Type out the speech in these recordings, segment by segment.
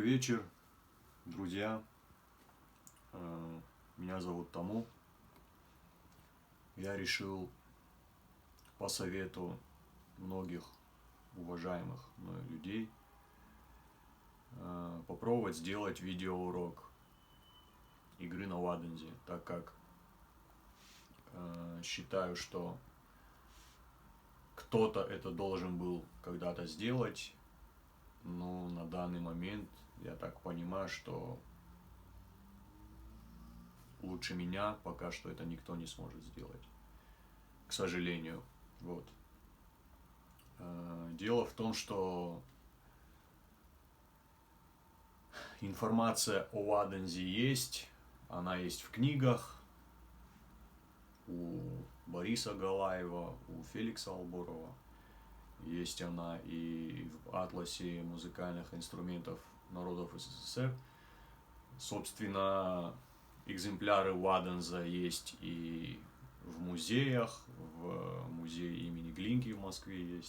вечер, друзья. Меня зовут Тому. Я решил по совету многих уважаемых мной людей попробовать сделать видеоурок игры на ладензе, так как считаю, что кто-то это должен был когда-то сделать, но на данный момент я так понимаю, что лучше меня пока что это никто не сможет сделать, к сожалению. Вот. Дело в том, что информация о ладензе есть, она есть в книгах у Бориса Галаева, у Феликса Алборова. Есть она и в атласе музыкальных инструментов народов СССР. Собственно, экземпляры ладенза есть и в музеях, в музее имени Глинки в Москве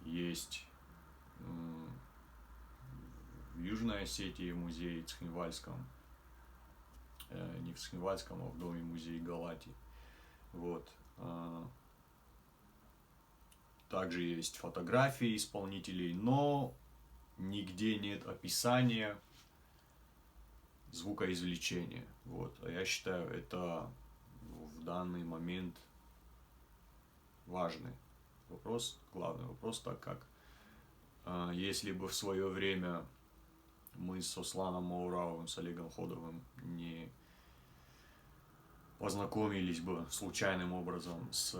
есть в Южной Осетии в музее Цхинвальском, не в Цхинвальском, а в доме музея Галати. Вот. Также есть фотографии исполнителей, но нигде нет описания звукоизвлечения. Вот. А я считаю, это в данный момент важный вопрос, главный вопрос, так как если бы в свое время мы с Осланом Мауравовым, с Олегом Ходовым не познакомились бы случайным образом с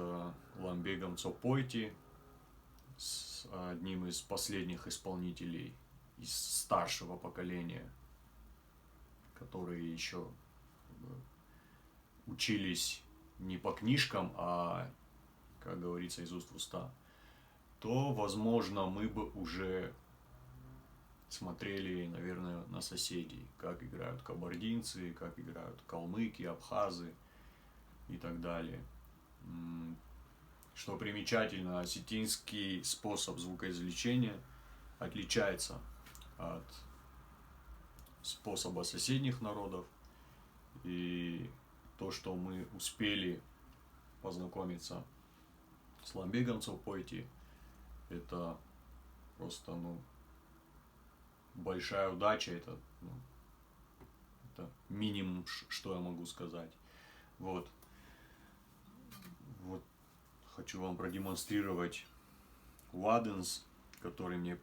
Ламбегом Цопойти, с одним из последних исполнителей из старшего поколения, которые еще учились не по книжкам, а, как говорится, из уст в уста, то, возможно, мы бы уже смотрели, наверное, на соседей, как играют кабардинцы, как играют калмыки, абхазы и так далее. Что примечательно, осетинский способ звукоизвлечения отличается от способа соседних народов. И то, что мы успели познакомиться с Ламбегом Цопойти, это просто, большая удача, это минимум, что я могу сказать. Вот. Хочу вам продемонстрировать ладенз, который мне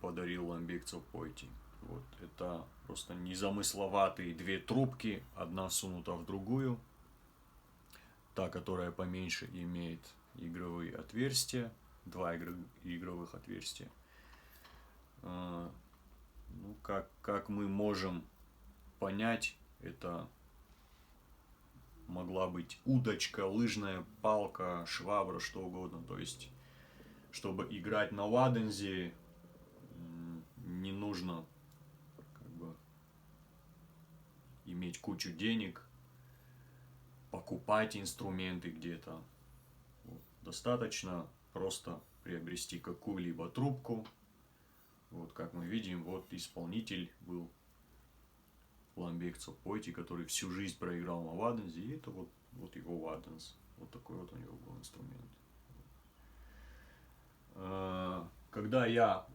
подарил Ламбег Цопойти. Вот. Это просто незамысловатые две трубки, одна всунута в другую. Та, которая поменьше, имеет игровые отверстия, два игровых отверстия. Как мы можем понять, это могла быть удочка, лыжная палка, швабра, что угодно. То есть, чтобы играть на ладензе, не нужно иметь кучу денег, покупать инструменты где-то. Достаточно просто приобрести какую-либо трубку. Вот, как мы видим, вот исполнитель был Ламбег Цопойти, который всю жизнь проиграл на ладензе, и это вот его ладенз. Вот такой вот у него был инструмент. Когда я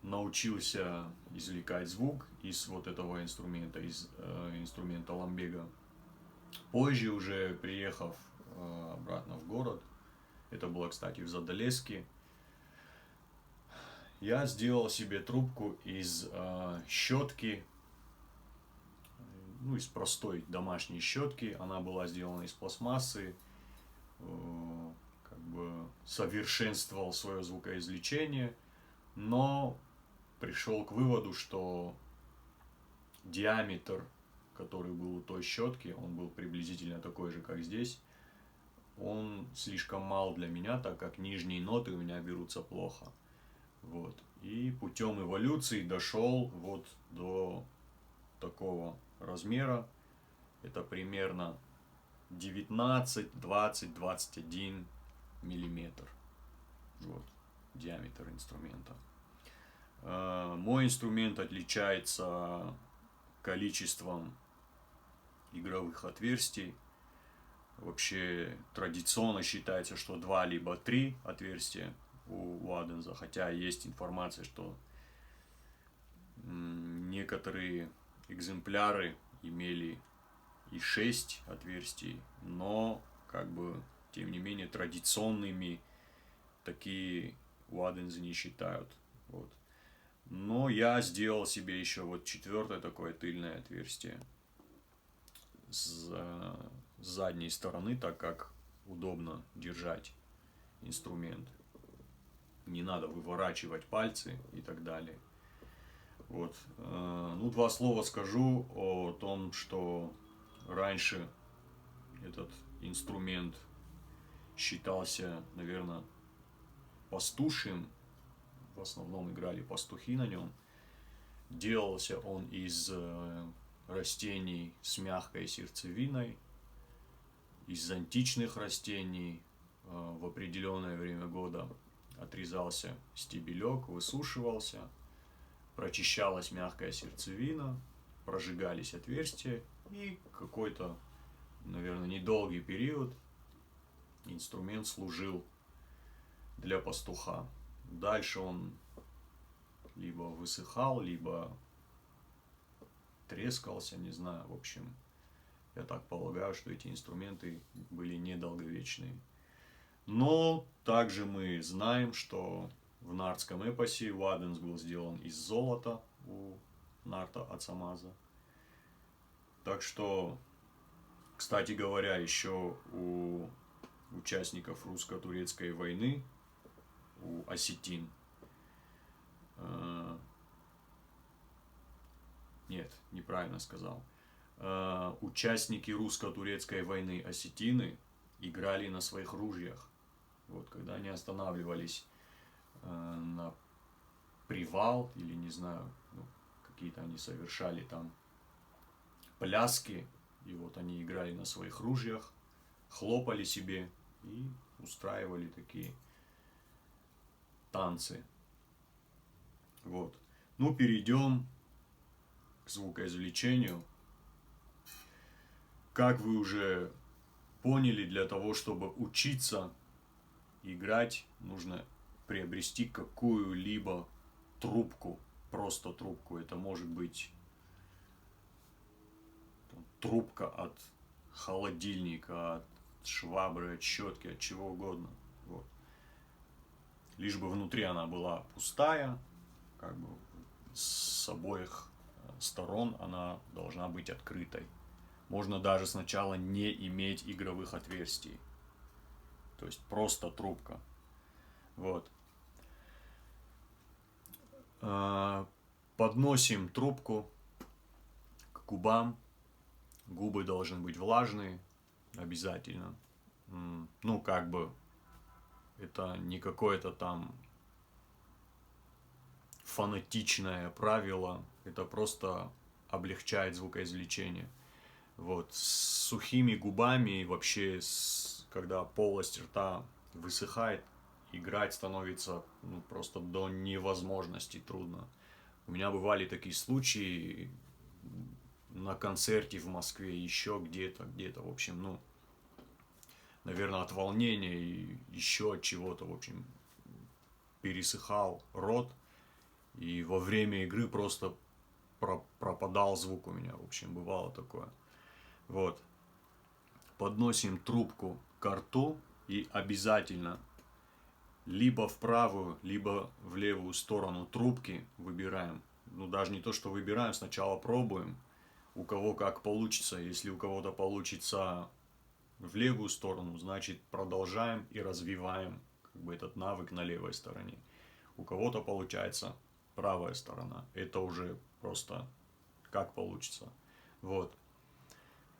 научился извлекать звук из вот этого инструмента, из инструмента Ламбега, позже уже приехав обратно в город, это было, кстати, в Задолеске, я сделал себе трубку из щетки, из простой домашней щетки. Она была сделана из пластмассы, совершенствовал свое звукоизвлечение, но пришел к выводу, что диаметр, который был у той щетки, он был приблизительно такой же, как здесь. Он слишком мал для меня, так как нижние ноты у меня берутся плохо. Вот. И путем эволюции дошел вот до такого размера. Это примерно 19, 20, 21 миллиметр. Вот диаметр инструмента. Мой инструмент отличается количеством игровых отверстий. Вообще традиционно считается, что 2 либо 3 отверстия у Wadens, хотя есть информация, что некоторые экземпляры имели и 6 отверстий, но как бы тем не менее традиционными такие Wadens не считают. Вот. Но я сделал себе еще вот 4-е такое тыльное отверстие с задней стороны, так как удобно держать инструмент. Не надо выворачивать пальцы и так далее. Вот. Ну, 2 слова скажу о том, что раньше этот инструмент считался, наверное, пастушьим. В основном играли пастухи на нем. Делался он из растений с мягкой сердцевиной, из античных растений. В определенное время года отрезался стебелек, высушивался, прочищалась мягкая сердцевина, прожигались отверстия, и какой-то, наверное, недолгий период инструмент служил для пастуха. Дальше он либо высыхал, либо трескался, не знаю, в общем, я так полагаю, что эти инструменты были недолговечные. Но также мы знаем, что в нардском эпосе Wadens был сделан из золота у Нарта Ацамаза. Так что, кстати говоря, еще у участников русско-турецкой войны, у осетин, нет, неправильно сказал, участники русско-турецкой войны осетины играли на своих ружьях. Вот, когда они останавливались на привал, или не знаю, ну, какие-то они совершали там пляски, и вот они играли на своих ружьях, хлопали себе и устраивали такие танцы. Вот. Ну, перейдем к звукоизвлечению. Как вы уже поняли, для того, чтобы учиться играть, нужно приобрести какую-либо трубку, просто трубку. Это может быть трубка от холодильника, от швабры, от щетки, от чего угодно. Вот. Лишь бы внутри она была пустая, как бы с обоих сторон она должна быть открытой. Можно даже сначала не иметь игровых отверстий. То есть просто трубка. Вот. Подносим трубку к губам. Губы должны быть влажные, обязательно. Ну, как бы, это не какое-то там фанатичное правило. Это просто облегчает звукоизвлечение. Вот. С сухими губами, вообще, когда полость рта высыхает, играть становится просто до невозможности трудно. У меня бывали такие случаи на концерте в Москве, еще где-то, в общем, наверное, от волнения и еще от чего-то, в общем, пересыхал рот, и во время игры просто пропадал звук у меня, в общем, бывало такое. Вот. Подносим трубку к рту и обязательно либо в правую, либо в левую сторону трубки выбираем. Ну, даже не то, что выбираем, сначала пробуем. У кого как получится. Если у кого-то получится в левую сторону, значит продолжаем и развиваем как бы этот навык на левой стороне. У кого-то получается правая сторона. Это уже просто как получится. Вот.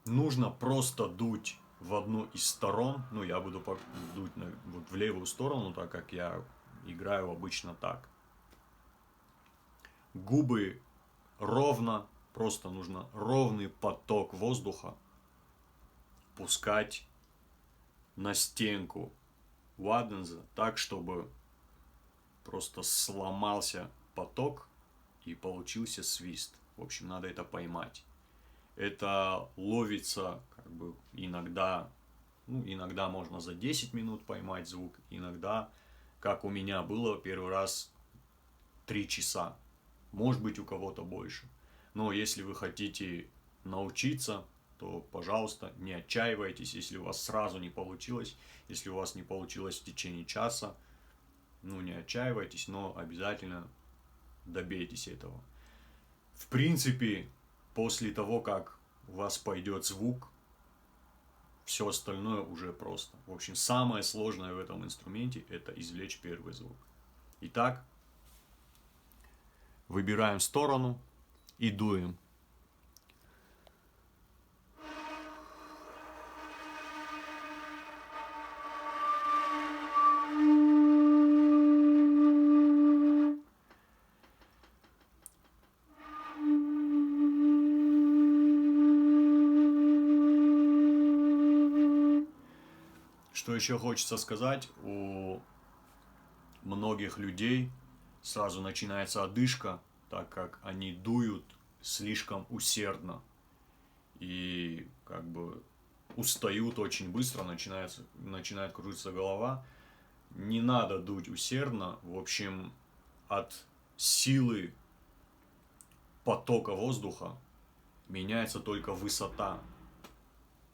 Нужно просто дуть в одну из сторон. Ну, я буду дуть вот в левую сторону, так как я играю обычно так. Губы ровно, просто нужно ровный поток воздуха пускать на стенку Wadens так, чтобы просто сломался поток и получился свист. В общем, надо это поймать. Это ловится как бы иногда, ну, иногда можно за 10 минут поймать звук, иногда, как у меня было первый раз, 3 часа. Может быть, у кого-то больше. Но если вы хотите научиться, то, пожалуйста, не отчаивайтесь, если у вас сразу не получилось, если у вас не получилось в течение часа, ну, не отчаивайтесь, но обязательно добейтесь этого. В принципе, после того, как у вас пойдет звук, все остальное уже просто. В общем, самое сложное в этом инструменте – это извлечь первый звук. Итак, выбираем сторону и дуем. Что еще хочется сказать, у многих людей сразу начинается одышка, так как они дуют слишком усердно и как бы устают очень быстро, начинает кружиться голова. Не надо дуть усердно, в общем, от силы потока воздуха меняется только высота.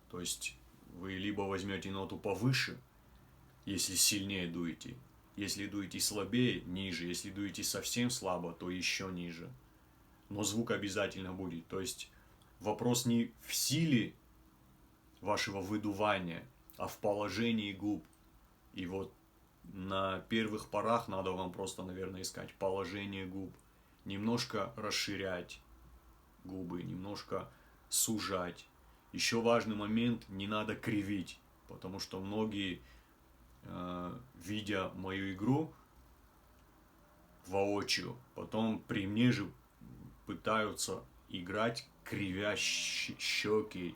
То есть вы либо возьмете ноту повыше, если сильнее дуете, если дуете слабее, ниже, если дуете совсем слабо, то еще ниже. Но звук обязательно будет. То есть вопрос не в силе вашего выдувания, а в положении губ. И вот на первых порах надо вам просто, наверное, искать положение губ. Немножко расширять губы, немножко сужать. Еще важный момент, не надо кривить, потому что многие, видя мою игру воочию, потом при мне же пытаются играть, кривя щеки,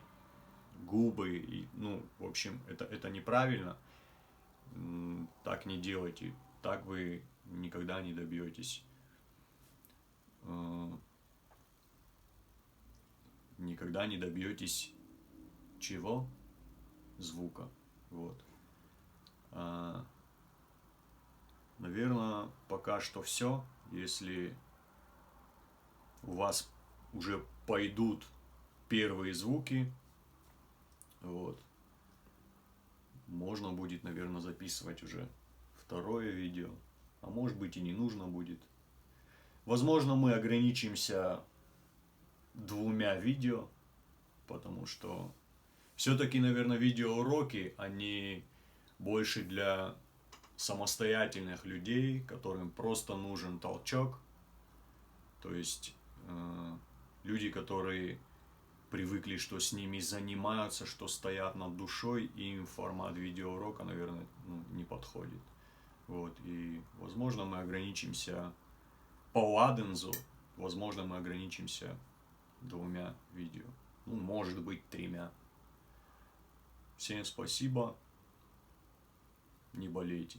губы. И, ну, в общем, это неправильно. Так не делайте. Так вы никогда не добьетесь. Никогда не добьетесь чего? Звука. Вот. Наверное, пока что все. Если у вас уже пойдут первые звуки, вот, можно будет, наверное, записывать уже второе видео. А может быть и не нужно будет. Возможно, мы ограничимся 2 видео, потому что все-таки, наверное, видеоуроки, они больше для самостоятельных людей, которым просто нужен толчок. То есть люди, которые привыкли, что с ними занимаются, что стоят над душой, им формат видеоурока, наверное, не подходит. Вот, и, возможно, мы ограничимся по ладензу, возможно, мы ограничимся 2 видео. Ну, может быть, 3. Всем спасибо. Не болейте.